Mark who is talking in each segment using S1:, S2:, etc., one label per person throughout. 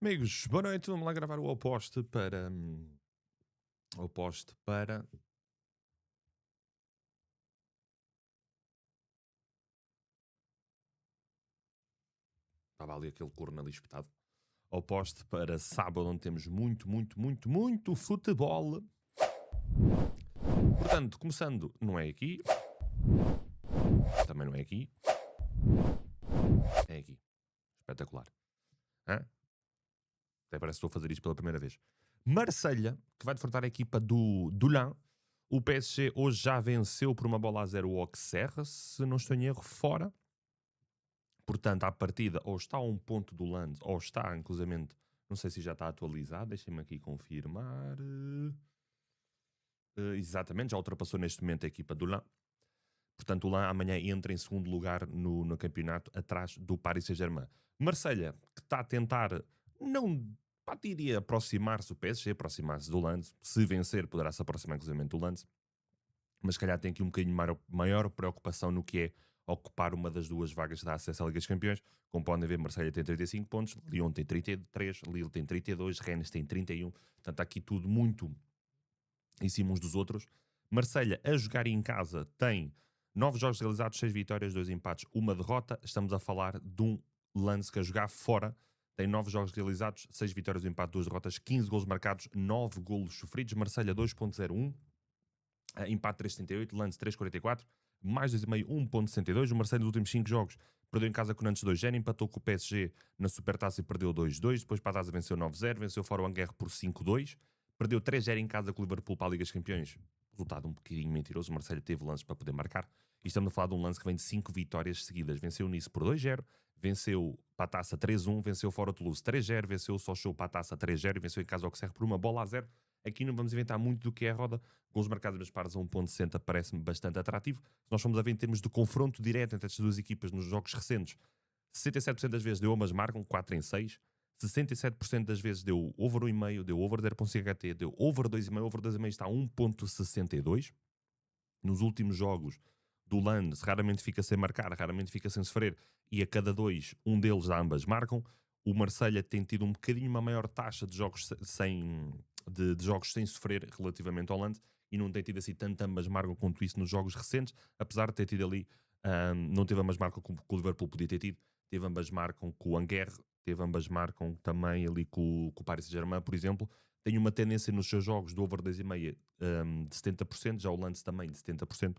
S1: Amigos, boa noite. Vamos lá gravar o oposto para. Oposto para. Estava ali aquele corno ali espetado. Oposto para sábado, onde temos muito futebol. Portanto, começando, não é aqui. Também não é aqui. É aqui. Espetacular. Hã? Até parece que estou a fazer isto pela primeira vez. Marselha, que vai defrontar a equipa do Dulan. O PSG hoje já venceu por uma bola a 0 o Auxerre, se não estou em erro, fora. Portanto, à partida, ou está a um ponto do Lens, ou está, inclusivamente, não sei se já está atualizado, deixem-me aqui confirmar. Exatamente, já ultrapassou neste momento a equipa do Lens. Portanto, o Lens amanhã entra em segundo lugar no campeonato, atrás do Paris Saint-Germain. Marselha, que está a tentar, não diria aproximar-se do PSG, aproximar-se do Lens. Se vencer, poderá se aproximar, inclusive, do Lens. Mas se calhar tem aqui um bocadinho maior preocupação no que é ocupar uma das duas vagas da acesso à Liga dos Campeões. Como podem ver, Marselha tem 35 pontos, Lyon tem 33, Lille tem 32, Rennes tem 31. Portanto, está aqui tudo muito em cima uns dos outros. Marselha, a jogar em casa, tem 9 jogos realizados, 6 vitórias, 2 empates, 1 derrota. Estamos a falar de um Lens que a jogar fora tem 9 jogos realizados, 6 vitórias, 1 empate, 2 derrotas, 15 golos marcados, 9 golos sofridos. Marselha 2.01. Empate 3.78, Lens 3.44, mais 2,5, 1.62. O Marseille nos últimos 5 jogos perdeu em casa com o Nantes 2-0, empatou com o PSG na Supertaça e perdeu 2-2, depois para a Taça venceu 9-0, venceu fora o Anguerre por 5-2, perdeu 3-0 em casa com o Liverpool para a Liga dos Campeões. Resultado um bocadinho mentiroso, o Marseille teve lances para poder marcar, e estamos a falar de um lance que vem de 5 vitórias seguidas. Venceu o Nice por 2-0, venceu para a Taça 3-1, venceu fora o Toulouse 3-0, venceu o Sochaux para a Taça 3-0 e venceu em casa o Auxerre por 1-0. Aqui não vamos inventar muito do que é a roda. Gols marcados nas pares a 1.60 parece-me bastante atrativo. Se nós formos a ver em termos de confronto direto entre estas duas equipas nos jogos recentes, 67% das vezes deu ambas marcam, 4 em 6. 67% das vezes deu over 1,5, deu over 0.5 HT, deu over 2,5, over 2,5 está a 1.62. Nos últimos jogos do Lens, raramente fica sem marcar, raramente fica sem sofrer, e a cada 2, um deles ambas marcam. O Marselha tem tido um bocadinho uma maior taxa de jogos de jogos sem sofrer relativamente ao Lens, e não tem tido assim tanto ambas marcam quanto isso nos jogos recentes, apesar de ter tido ali, não teve ambas marcam como o Liverpool podia ter tido, teve ambas marcam com o Anguerre, teve ambas marcam também ali com o Paris Saint-Germain, por exemplo. Tem uma tendência nos seus jogos do over 2,5 de 70%, já o Lens também de 70%.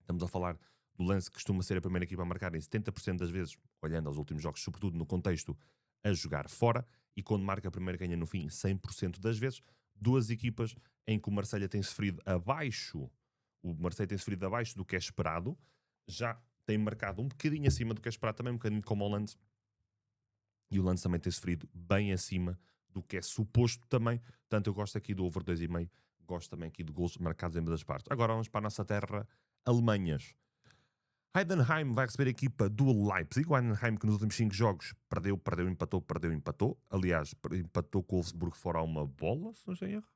S1: Estamos a falar do Lens que costuma ser a primeira equipa a marcar em 70% das vezes, olhando aos últimos jogos, sobretudo no contexto a jogar fora, e quando marca a primeira ganha no fim 100% das vezes. Duas equipas em que o Marselha tem sofrido abaixo, do que é esperado, já tem marcado um bocadinho acima do que é esperado, também um bocadinho como o Lens, e o Lens também tem sofrido bem acima do que é suposto também. Portanto, eu gosto aqui do over 2,5, gosto também aqui de gols marcados em ambas as partes. Agora vamos para a nossa terra, Alemanhas. Heidenheim vai receber a equipa do Leipzig. O Heidenheim que nos últimos 5 jogos perdeu, empatou. Aliás, empatou com o Wolfsburg fora a uma bola, se não estou em erro.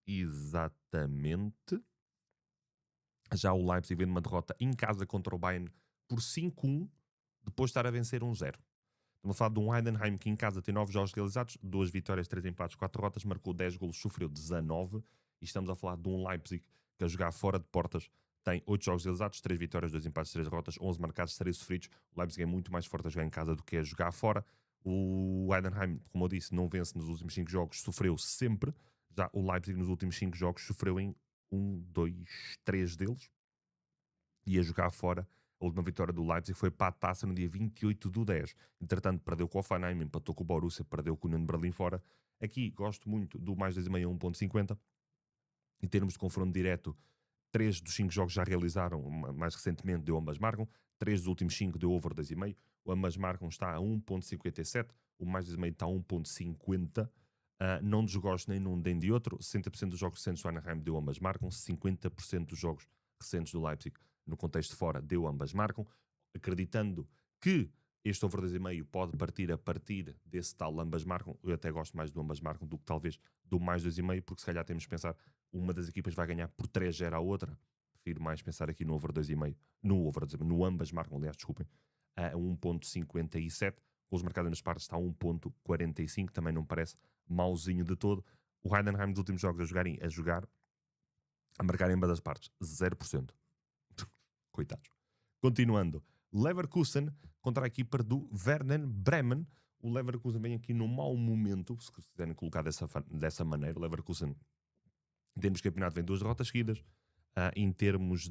S1: Exatamente. Já o Leipzig vem numa derrota em casa contra o Bayern por 5-1, depois de estar a vencer 1-0. Estamos a falar de um Heidenheim que em casa tem 9 jogos realizados, 2 vitórias, 3 empates, 4 derrotas, marcou 10 golos, sofreu 19. E estamos a falar de um Leipzig que a jogar fora de portas tem 8 jogos realizados, 3 vitórias, 2 empates, 3 derrotas, 11 marcados, 3 sofridos. O Leipzig é muito mais forte a jogar em casa do que a jogar fora. O Heidenheim, como eu disse, não vence nos últimos 5 jogos, sofreu sempre. Já o Leipzig nos últimos 5 jogos sofreu em 1, 2, 3 deles. E a jogar fora, a última vitória do Leipzig foi para a Taça no dia 28/10. Entretanto, perdeu com o Hoffenheim, empatou com o Borussia, perdeu com o União de Berlim fora. Aqui, gosto muito do mais 2,5 a 1.50. Em termos de confronto direto, 3 dos 5 jogos já realizaram, mais recentemente deu ambas marcam. 3 dos últimos 5 deu over 2,5. O ambas marcam está a 1.57. O mais 2,5 está a 1.50. Não desgosto nem num nem de outro. 60% dos jogos recentes do Heidenheim deu ambas marcam. 50% dos jogos recentes do Leipzig no contexto de fora deu ambas marcam, acreditando que este over 2,5 pode partir a partir desse tal ambas marcam. Eu até gosto mais do ambas marcam do que talvez do mais 2,5, porque se calhar temos de pensar uma das equipas vai ganhar por 3-0 à outra. Prefiro mais pensar aqui no over 2,5, no ambas marcam, aliás, desculpem, a 1.57. Gols marcados nas partes está a 1.45, também não parece mauzinho de todo. O Heidenheim nos últimos jogos a marcar em ambas as partes, 0%. Coitados. Continuando, Leverkusen contra a equipa do Werder Bremen. O Leverkusen vem aqui num mau momento, se quiserem colocar dessa maneira. O Leverkusen, em termos de campeonato, vem 2 derrotas seguidas. Em termos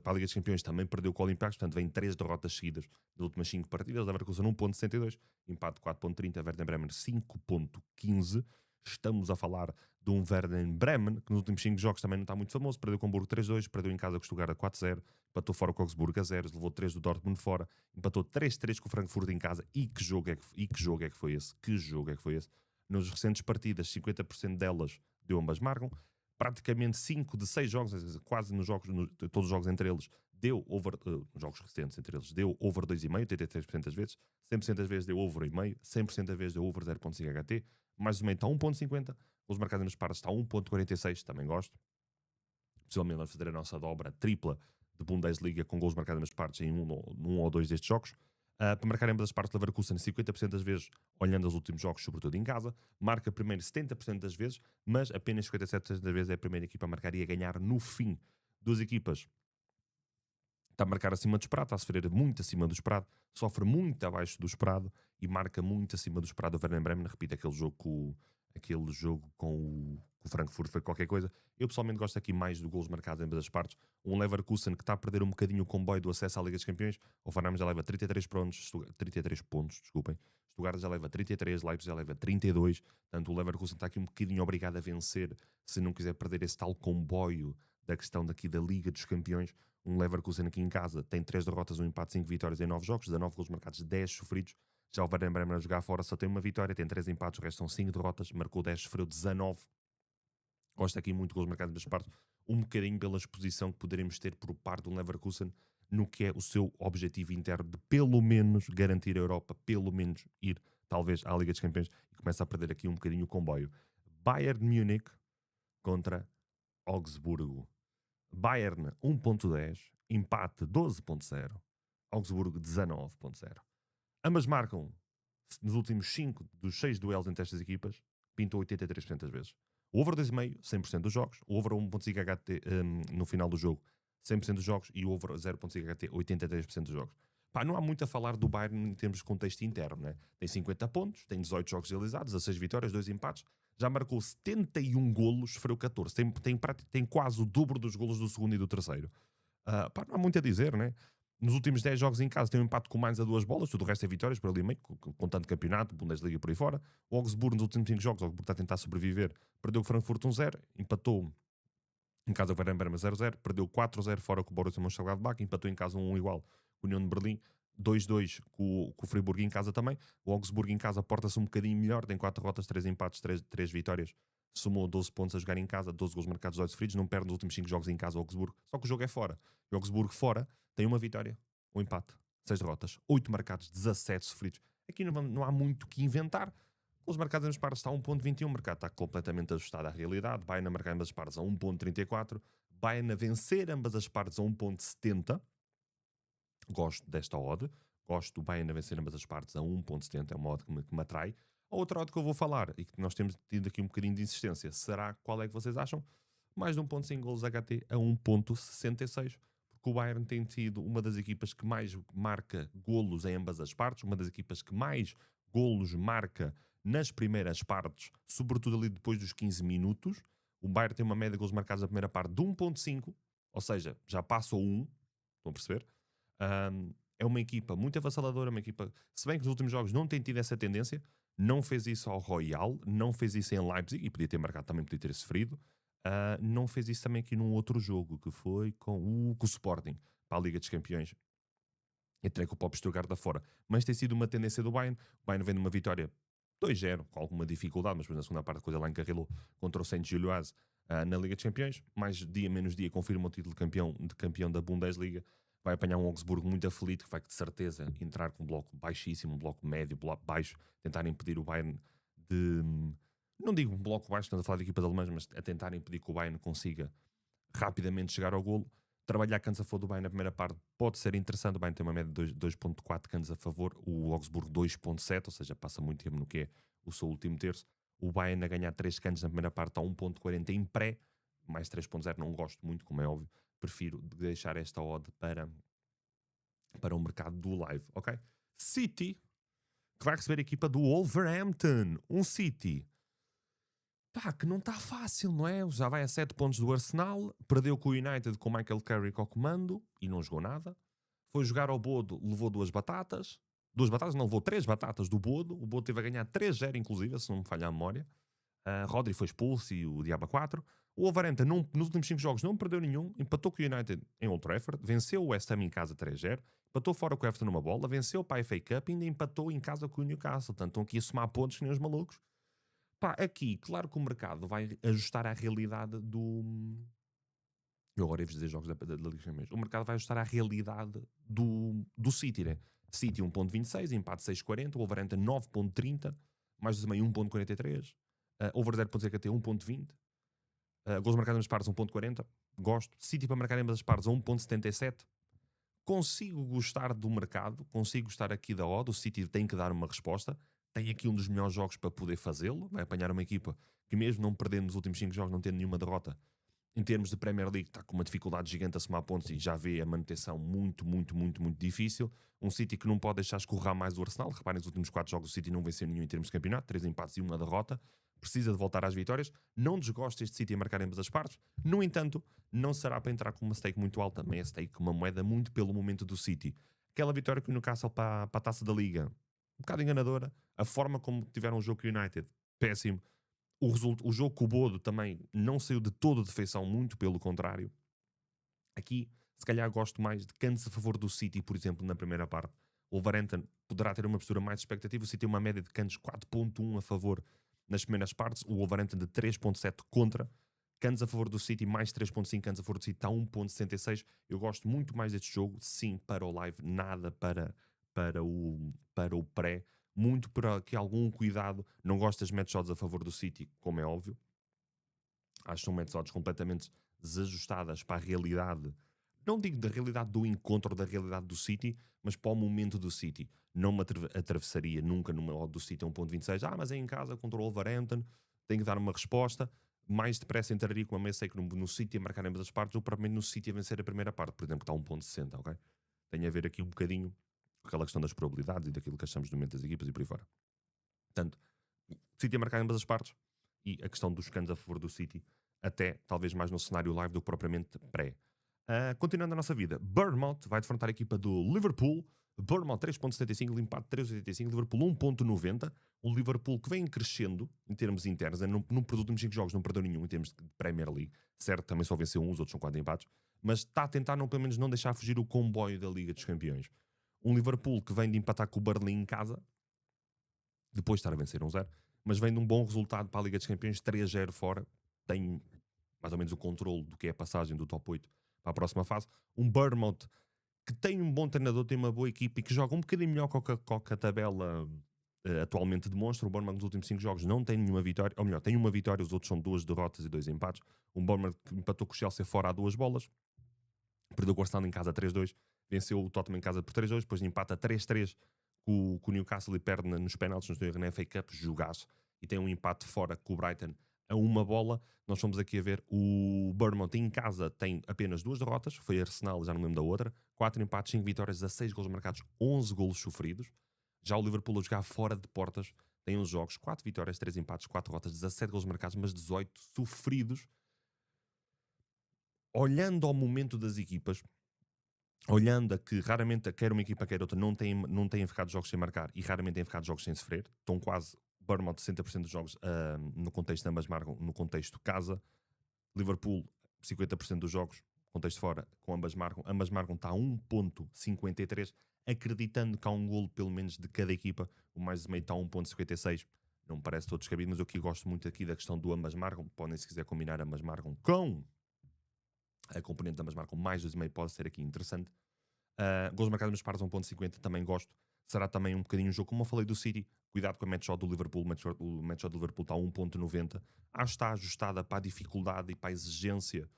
S1: para a Liga dos Campeões, também perdeu com o Olympiacos, portanto vem 3 derrotas seguidas nas últimas 5 partidas. Leverkusen 1.62, empate 4.30, Werder Bremen 5.15. Estamos a falar de um Werder Bremen que nos últimos 5 jogos também não está muito famoso. Perdeu com o Hamburgo 3-2, perdeu em casa com o Stuttgart 4-0, empatou fora com o Augsburgo a 0, levou 3 do Dortmund fora, empatou 3-3 com o Frankfurt em casa. E que jogo é que foi esse? Que jogo é que foi esse? Nas recentes partidas, 50% delas deu ambas marcam. Praticamente 5 de 6 jogos, quase nos jogos, todos os jogos entre eles, deu over, jogos recentes entre eles, deu over 2,5, 83% das vezes, 100% das vezes deu over 1,5, 100% das vezes deu over 0.5 HT, mais ou menos está 1.50, os marcados nas pares está 1.46, também gosto. Possivelmente vamos fazer a nossa dobra tripla de Bundesliga com gols marcados nas partes em um ou dois destes jogos. Para marcar ambas as partes, Leverkusen 50% das vezes, olhando os últimos jogos, sobretudo em casa. Marca primeiro 70% das vezes, mas apenas 57% das vezes é a primeira equipa a marcar e a ganhar no fim. Duas equipas está a marcar acima do esperado, está a sofrer muito acima do esperado, sofre muito abaixo do esperado e marca muito acima do esperado. O Werder Bremen, repito, aquele jogo com o Frankfurt foi qualquer coisa. Eu pessoalmente gosto aqui mais do golos marcados em ambas as partes. Um Leverkusen que está a perder um bocadinho o comboio do acesso à Liga dos Campeões. O Hoffenheim já leva 33 pontos, desculpem. Stuttgart já leva 33, Leipzig já leva 32. Portanto, o Leverkusen está aqui um bocadinho obrigado a vencer se não quiser perder esse tal comboio da questão daqui da Liga dos Campeões. Um Leverkusen aqui em casa tem 3 derrotas, 1 empate, 5 vitórias em 9 jogos, 19 golos marcados, 10 sofridos. Já o Werder Bremen a jogar fora só tem uma vitória, tem 3 empates, o resto são 5 derrotas, marcou 10, sofreu 19. Gosto aqui muito de golos marcados das partes, um bocadinho pela exposição que poderemos ter por parte do Leverkusen no que é o seu objetivo interno de pelo menos garantir a Europa, pelo menos ir talvez à Liga dos Campeões, e começa a perder aqui um bocadinho o comboio. Bayern Munique contra Augsburgo. Bayern 1.10, empate 12.0, Augsburgo 19.0. Ambas marcam nos últimos 5 dos 6 duelos entre estas equipas, pintou 83% das vezes. O over 2,5, 100% dos jogos. O over 1.5 HT no final do jogo, 100% dos jogos. E o over 0.5 HT, 83% dos jogos. Pá, não há muito a falar do Bayern em termos de contexto interno, né? Tem 50 pontos, tem 18 jogos realizados, 16 vitórias, 2 empates. Já marcou 71 golos, sofreu 14. Tem quase o dobro dos golos do segundo e do terceiro. Pá, não há muito a dizer, né? Nos últimos 10 jogos em casa tem um empate com mais a 2 bolas, tudo o resto é vitórias por ali meio, contando campeonato, Bundesliga por aí fora. O Augsburgo nos últimos 5 jogos, o Augsburgo está a tentar sobreviver, perdeu com o Frankfurt 1-0, empatou em casa com o Werder Bremen 0-0, perdeu 4-0 fora com o Borussia Mönchengladbach, empatou em casa 1 igual com a União de Berlim, 2-2 com o Freiburg em casa também. O Augsburgo em casa porta-se um bocadinho melhor, tem 4 derrotas, 3 empates, 3 vitórias. Somou 12 pontos a jogar em casa, 12 gols marcados, 18 sofridos, não perde nos últimos 5 jogos em casa o Augsburgo, só que o jogo é fora. E o Augsburgo fora tem uma vitória, um empate, 6 derrotas, 8 marcados, 17 sofridos. Aqui não há muito que inventar. Os marcados nos pares está a 1.21, o mercado está completamente ajustado à realidade. Bayern a marcar ambas as pares a 1.34, Bayern a vencer ambas as pares a 1.70. Gosto desta odd. Gosto do Bayern a vencer ambas as partes a 1.70, é uma odd que me atrai. A outra odd que eu vou falar, e que nós temos tido aqui um bocadinho de insistência, será qual é que vocês acham? Mais de 1.5 golos HT a 1.66, porque o Bayern tem sido uma das equipas que mais marca golos em ambas as partes, uma das equipas que mais golos marca nas primeiras partes, sobretudo ali depois dos 15 minutos. O Bayern tem uma média de golos marcados na primeira parte de 1.5, ou seja, já passa o 1, estão a perceber? É uma equipa muito avassaladora, uma equipa, se bem que nos últimos jogos não tem tido essa tendência, não fez isso ao Royal, não fez isso em Leipzig, e podia ter marcado também, podia ter sofrido, não fez isso também aqui num outro jogo, que foi com o Sporting, para a Liga dos Campeões, entrei com o Pop Stuttgart da fora, mas tem sido uma tendência do Bayern. O Bayern vem de uma vitória 2-0, com alguma dificuldade, mas na segunda parte a coisa lá encarrilou contra o Saint-Gilloise na Liga dos Campeões, mais dia menos dia confirma o título de campeão da Bundesliga. Vai apanhar um Augsburgo muito aflito, que vai de certeza entrar com um bloco baixíssimo, um bloco médio, bloco baixo, tentar impedir o Bayern de... Não digo um bloco baixo, estamos a falar de equipas alemãs, mas a tentar impedir que o Bayern consiga rapidamente chegar ao golo. trabalhar cantos a favor do Bayern na primeira parte pode ser interessante. O Bayern tem uma média de 2.4 cantos a favor, o Augsburgo 2.7, ou seja, passa muito tempo no que é o seu último terço. O Bayern a ganhar 3 cantos na primeira parte a 1.40 em pré, mais 3.0 não gosto muito, como é óbvio. Prefiro deixar esta odd para o mercado do live, ok? City, que vai receber a equipa do Wolverhampton. Um City que não está fácil, não é? Já vai a 7 pontos do Arsenal, perdeu com o United com o Michael Carrick ao comando e não jogou nada. Foi jogar ao Bodo, levou 2 batatas. 2 batatas, não, levou 3 batatas do Bodo. O Bodo teve a ganhar 3-0, inclusive, se não me falha a memória. Rodri foi expulso e o Diaba 4. O Wolverhampton, nos últimos 5 jogos, não perdeu nenhum. Empatou com o United em Old Trafford. Venceu o West Ham em casa 3-0. Empatou fora com o Everton numa bola. Venceu para a FA Cup e ainda empatou em casa com o Newcastle. Portanto, estão aqui a somar pontos que nem os malucos. Aqui, claro que o mercado vai ajustar à realidade do... Eu agora ia-vos dizer jogos da Liga dos Campeões. O mercado vai ajustar à realidade do City, né? City 1.26, empate 6.40, Wolverhampton 9.30, mais do meio 1.43, over 0.ZKT 1.20, gols marcados nas partes 1.40, gosto. City para marcar ambas as partes 1.77. Consigo gostar do mercado, consigo gostar aqui da odd. O City tem que dar uma resposta. Tem aqui um dos melhores jogos para poder fazê-lo. Vai apanhar uma equipa que, mesmo não perdendo nos últimos 5 jogos, não tendo nenhuma derrota, em termos de Premier League, está com uma dificuldade gigante a somar pontos e já vê a manutenção muito difícil. Um City que não pode deixar escorrer mais o Arsenal. Reparem, nos últimos 4 jogos o City não venceu nenhum em termos de campeonato, 3 empates e 1 derrota. Precisa de voltar às vitórias. Não desgosta este City a marcar ambas as partes. No entanto, não será para entrar com uma stake muito alta. Meia stake, uma moeda muito pelo momento do City. Aquela vitória que o Newcastle para a taça da Liga, um bocado enganadora. A forma como tiveram o jogo com o United, péssimo. O jogo com o Bodo também não saiu de todo de feição, muito pelo contrário. Aqui, se calhar, gosto mais de cantos a favor do City, por exemplo, na primeira parte. O Wolverhampton poderá ter uma postura mais expectativa. O City tem uma média de cantos 4.1 a favor nas primeiras partes. O Wolverhampton de 3.7 contra. Cantos a favor do City, mais 3.5 cantos a favor do City, está 1.66. Eu gosto muito mais deste jogo, sim, para o live, nada para o pré. Muito para que algum cuidado. Não gosto das match odds a favor do City, como é óbvio. Acho que são match odds completamente desajustadas para a realidade. Não digo da realidade do encontro da realidade do City, mas para o momento do City. Não me atravessaria nunca numa odd do City a 1.26. Mas é em casa contra o Wolverhampton, tenho que dar uma resposta. Mais depressa entraria com uma meia stake no City a marcar ambas as partes, ou provavelmente no City a vencer a primeira parte, por exemplo, que está a 1.60, ok? Tem a ver aqui um bocadinho com aquela questão das probabilidades e daquilo que achamos do momento das equipas e por aí fora. Portanto, o City a marcar ambas as partes e a questão dos cantos a favor do City, até talvez mais no cenário live do que propriamente pré. Continuando a nossa vida, Bournemouth vai defrontar a equipa do Liverpool. Bournemouth 3.75, Limpado 3.85, Liverpool 1.90. O Liverpool que vem crescendo em termos internos, nos últimos 5 jogos não perdeu nenhum em termos de Premier League. Certo, também só venceu um, os outros são 4 empates. Mas está a tentar pelo menos não deixar fugir o comboio da Liga dos Campeões. Um Liverpool que vem de empatar com o Burnley em casa, depois de estar a vencer 1-0, mas vem de um bom resultado para a Liga dos Campeões, 3-0 fora. Tem mais ou menos o controle do que é a passagem do top 8 para a próxima fase. Um Bournemouth que tem um bom treinador, tem uma boa equipa e que joga um bocadinho melhor que a tabela atualmente demonstra. O Bournemouth nos últimos 5 jogos não tem nenhuma vitória, ou melhor, tem uma vitória, os outros são 2 derrotas e 2 empates. Um Bournemouth que empatou com o Chelsea fora a 2 bolas, perdeu com o Arsenal em casa 3-2, venceu o Tottenham em casa por 3-2, depois empata 3-3 com o Newcastle e perde nos penaltis, nos dois na FA Cup, jogaço, e tem um empate fora com o Brighton a 1 bola. Nós fomos aqui a ver o Bournemouth em casa tem apenas 2 derrotas, foi Arsenal, já não lembro da outra, 4 empates, 5 vitórias, 16 golos marcados, 11 golos sofridos. Já o Liverpool a jogar fora de portas tem 11 jogos, 4 vitórias, 3 empates, 4 derrotas, 17 golos marcados, mas 18 sofridos. Olhando ao momento das equipas, olhando a que raramente quer uma equipa quer outra não tem ficado jogos sem marcar e raramente têm ficado jogos sem sofrer, estão quase Bournemouth 60% dos jogos no contexto ambas marcam, no contexto casa. Liverpool 50% dos jogos, contexto fora, com ambas marcam está a 1.53, acreditando que há um golo pelo menos de cada equipa. O mais de meio está a 1.56, não me parece todo descabido, mas eu aqui gosto muito aqui da questão do ambas marcam. Podem, se quiser combinar ambas marcam com a componente de ambas marcam mais 2,5, pode ser aqui interessante. Gols marcados nos pares 1.50 também gosto. Será também um bocadinho um jogo, como eu falei do City, cuidado com a match shot do Liverpool. O match shot do Liverpool está a 1.90. Acho que está ajustada para a dificuldade e para a exigência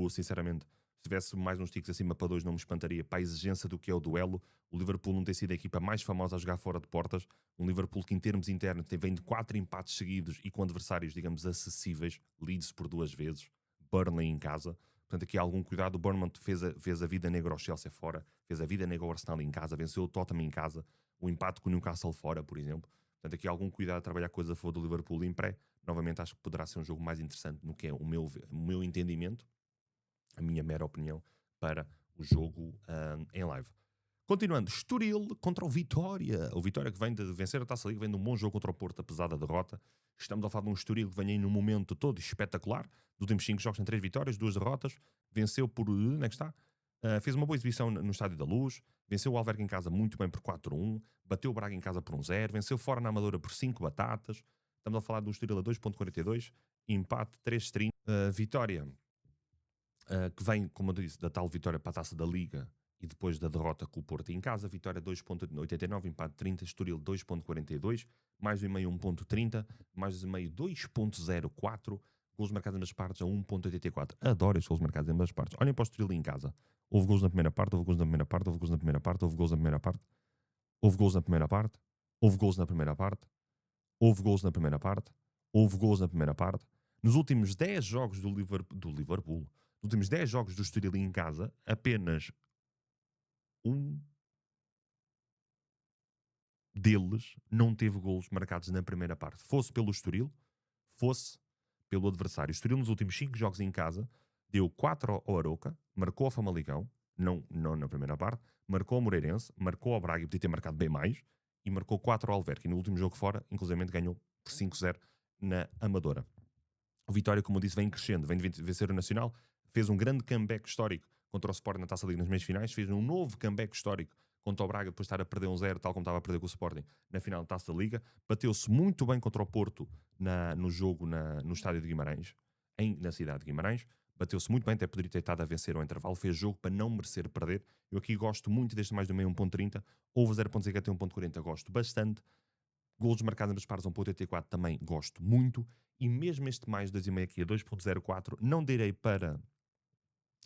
S1: sinceramente, Se tivesse mais uns tiques acima para 2 não me espantaria. Para a exigência do que é o duelo, o Liverpool não tem sido a equipa mais famosa a jogar fora de portas. Um Liverpool que em termos internos vem de 4 empates seguidos e com adversários, digamos, acessíveis. Leeds por 2 vezes, Burnley em casa. Portanto, aqui há algum cuidado. O Bournemouth fez a vida negra ao Chelsea fora, fez a vida negra ao Arsenal em casa, venceu o Tottenham em casa, o empate com o Newcastle fora, por exemplo. Portanto, aqui há algum cuidado a trabalhar coisa a favor do Liverpool em pré. Novamente, acho que poderá ser um jogo mais interessante no que é o meu entendimento, a minha mera opinião, para o jogo em live. Continuando, Estoril contra o Vitória. O Vitória que vem de vencer a Taça Liga, vem de um bom jogo contra o Porto, apesar da derrota. Estamos a falar de um Estoril que vem aí num momento todo espetacular. Dos últimos 5 jogos tem 3 vitórias, 2 derrotas. Venceu por... onde é que está? Fez uma boa exibição no Estádio da Luz. Venceu o Alverca em casa muito bem por 4-1. Bateu o Braga em casa por 1-0. Venceu fora na Amadora por 5 batatas. Estamos a falar do Estoril a 2.42. Empate 3.30. Vitória, que vem, como eu disse, da tal vitória para a Taça da Liga e depois da derrota com o Porto em casa. Vitória 2.89, empate 30, Estoril 2.42, mais do e meio 1.30, mais do e meio 2.04, gols marcados nas partes a 1.84. Adoro estes gols marcados em ambas partes. Olhem para o Estoril em casa. Houve gols na primeira parte, houve gols na primeira parte, houve gols na primeira parte, houve gols na primeira parte, houve gols na primeira parte, houve gols na primeira parte, houve gols na primeira parte, houve gols na primeira parte. Nos últimos 10 jogos do Liverpool, nos últimos 10 jogos do Estoril em casa, apenas um deles não teve golos marcados na primeira parte. Fosse pelo Estoril, fosse pelo adversário. O Estoril nos últimos 5 jogos em casa deu 4 ao Arouca, marcou ao Famalicão, não na primeira parte, marcou ao Moreirense, marcou ao Braga e podia ter marcado bem mais, e marcou 4 ao Alverca. E no último jogo fora, inclusive ganhou por 5-0 na Amadora. O Vitória, como eu disse, vem crescendo, vem de vencer o Nacional, fez um grande comeback histórico contra o Sporting na Taça Liga nas meias finais, fez um novo comeback histórico contra o Braga depois de estar a perder 1-0, tal como estava a perder com o Sporting na final da Taça da Liga. Bateu-se muito bem contra o Porto no jogo no estádio de Guimarães, na cidade de Guimarães. Bateu-se muito bem, até poderia ter estado a vencer ao intervalo. Fez jogo para não merecer perder. Eu aqui gosto muito deste mais do meio 1.30. Houve 0.50 1.40, gosto bastante. Golos marcados nas pares 1.84 também gosto muito. E mesmo este mais 2,5 aqui a 2.04, não direi para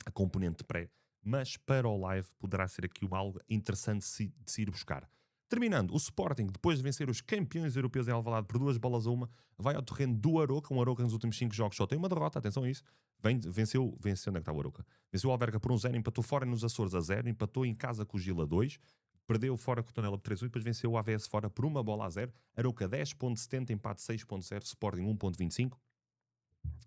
S1: a componente pré, mas para o live poderá ser aqui algo interessante de se ir buscar. Terminando, o Sporting, depois de vencer os campeões europeus em Alvalade por 2-1, vai ao terreno do Arouca. Um Arouca nos últimos 5 jogos só tem uma derrota, atenção a isso. Venceu, onde é que está o Arouca? Venceu o Alverca por 1-0, empatou fora nos Açores a 0, empatou em casa com o Gil a 2, perdeu fora com o Tondela por 3-1 e depois venceu o AVS fora por 1-0. Arouca 10.70, empate 6.0, Sporting 1.25. O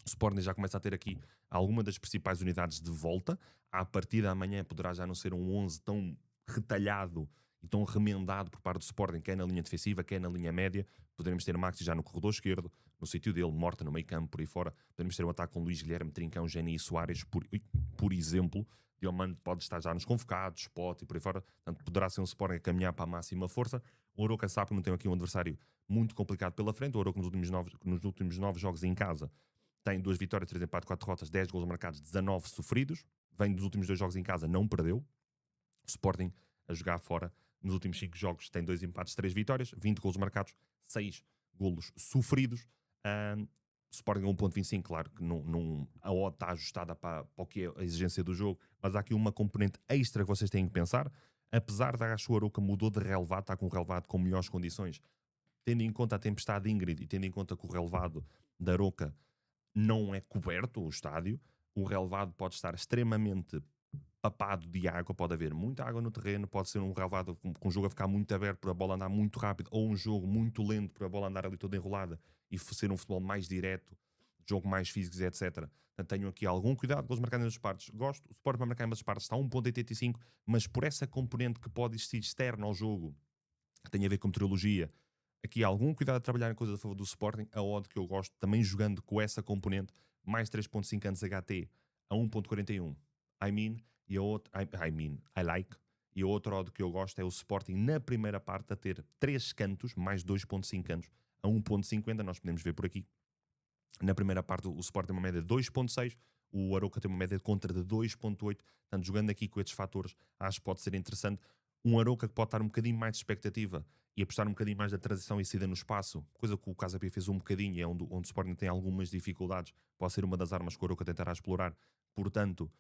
S1: Sporting já começa a ter aqui alguma das principais unidades de volta. A partir da manhã poderá já não ser um 11 tão retalhado e tão remendado por parte do Sporting, quer na linha defensiva, quer na linha média. Poderemos ter Maxi já no corredor esquerdo, no sítio dele, Morta no meio campo, por aí fora. Podemos ter um ataque com Luís Guilherme, Trincão, Geni e Soares, por exemplo. Diomande pode estar já nos convocados, Spot e por aí fora. Portanto, poderá ser um Sporting a caminhar para a máxima força. O Arouca sabe que não tem aqui um adversário muito complicado pela frente. O Arouca nos últimos 9 jogos em casa tem 2 vitórias, 3 empates, 4 derrotas, 10 golos marcados, 19 sofridos. Vem dos últimos 2 jogos em casa, não perdeu. O Sporting a jogar fora nos últimos 5 jogos tem 2 empates, 3 vitórias, 20 golos marcados, 6 golos sofridos. O Sporting é 1.25, claro que a odd está ajustada para o que é a exigência do jogo, mas há aqui uma componente extra que vocês têm que pensar. Apesar da Arouca mudou de relevado, está com o relevado com melhores condições, tendo em conta a tempestade Ingrid e tendo em conta que o relevado da Arouca não é coberto o estádio, o relevado pode estar extremamente papado de água, pode haver muita água no terreno, pode ser um relevado com o jogo a ficar muito aberto para a bola andar muito rápido, ou um jogo muito lento para a bola andar ali toda enrolada e ser um futebol mais direto, jogo mais físico, etc. Portanto, tenho aqui algum cuidado com os marcados nas partes. Gosto, o Sport para marcar nas partes está a 1.85, mas por essa componente que pode existir externa ao jogo, que tem a ver com meteorologia, aqui há algum cuidado a trabalhar em coisas a favor do Sporting. A odd que eu gosto, também jogando com essa componente, mais 3.5 anos HT a 1.41. I like. E a outra odd que eu gosto é o Sporting na primeira parte a ter 3 cantos, mais 2.5 anos a 1.50. Nós podemos ver por aqui. Na primeira parte o Sporting tem uma média de 2.6, o Arouca tem uma média de contra de 2.8. Portanto, jogando aqui com estes fatores, acho que pode ser interessante. Um Arouca que pode estar um bocadinho mais de expectativa e apostar um bocadinho mais da transição e saída no espaço, coisa que o Casa Pia fez um bocadinho e é onde o Sporting tem algumas dificuldades, pode ser uma das armas que o Arouca tentará explorar. Portanto,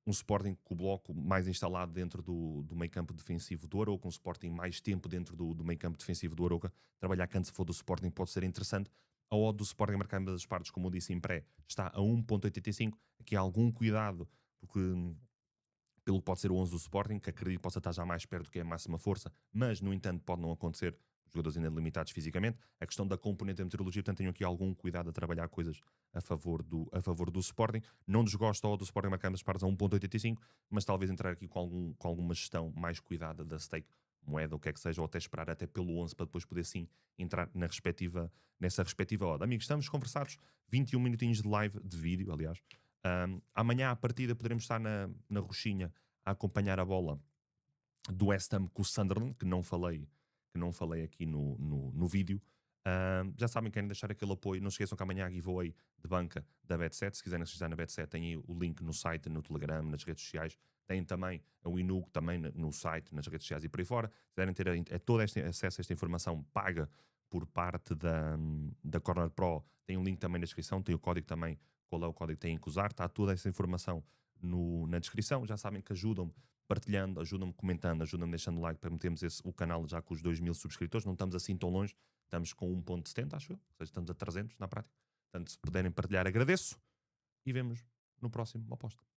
S1: um Sporting com o bloco mais instalado dentro do meio campo defensivo do Arouca, um Sporting mais tempo dentro do meio campo defensivo do Arouca, trabalhar canto se for do Sporting pode ser interessante. A odd do Sporting marcar ambas as partes, como eu disse em pré, está a 1.85. Aqui há algum cuidado, porque pelo que pode ser o 11 do Sporting, que acredito que possa estar já mais perto do que é a máxima força, mas no entanto pode não acontecer, os jogadores ainda limitados fisicamente. A questão da componente da meteorologia, portanto tenho aqui algum cuidado a trabalhar coisas a favor do Sporting. Não desgosto ao do Sporting marcar as partes a 1.85, mas talvez entrar aqui com alguma gestão mais cuidada da stake, moeda, o que é que seja, ou até esperar até pelo 11 para depois poder sim entrar nessa respectiva odd. Amigos, estamos conversados, 21 minutinhos de live, de vídeo, aliás. Amanhã à partida poderemos estar na Roxinha a acompanhar a bola do West Ham com o Sunderland, que não falei aqui no vídeo. Já sabem, querem deixar aquele apoio. Não se esqueçam que amanhã há giveaway de banca da Bet7. Se quiserem registrar na Bet7, tem aí o link no site, no Telegram, nas redes sociais. Tem também o Inugo também no site, nas redes sociais e por aí fora. Se quiserem ter todo este acesso a esta informação paga por parte da Corner Pro, tem um link também na descrição, tem o código também, qual é o código que têm que usar. Está toda essa informação na descrição. Já sabem que ajudam-me partilhando, ajudam-me comentando, ajudam-me deixando like para metermos o canal já com os 2.000 subscritores. Não estamos assim tão longe, estamos com 1.70, acho eu, ou seja, estamos a 300 na prática. Portanto, se puderem partilhar, agradeço e vemos no próximo aposta.